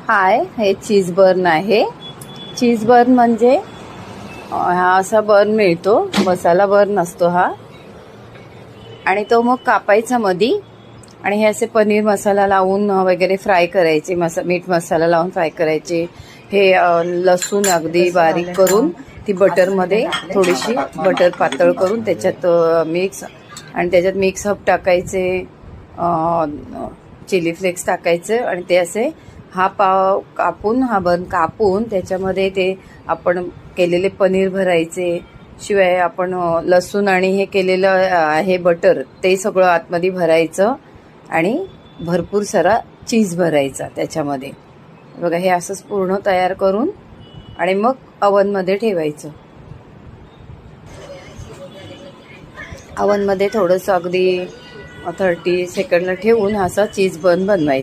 हाय, हे चीज बर्न आहे. चीज बर्न म्हणजे हा असा बर्न मिळतो, मसाला बर्न असतो हा. आणि तो मग कापायचा मधी आणि हे असे पनीर मसाला लावून वगैरे फ्राय करायचे, मीठ मसाला लावून फ्राय करायचे. हे लसूण अगदी बारीक करून ती बटरमध्ये थोडीशी बटर पातळ करून त्याच्यात मिक्स आणि त्याच्यात मिक्स हब टाकायचे, चिली फ्लेक्स टाकायचे आणि ते असे हा पाव कापून, हा बन कापून त्याच्यामध्ये ते आपण केलेले पनीर भरायचे. शिवाय आपण लसूण आणि हे केलेलं आहे बटर, ते सगळं आतमध्ये भरायचं आणि भरपूर सारा चीज भरायचा त्याच्यामध्ये. बघा, हे असंच पूर्ण तयार करून आणि मग अवनमध्ये ठेवायचं. अवनमध्ये थोडंसं अगदी 30 सेकंदला ठेवून असा चीज बन बनवायचा.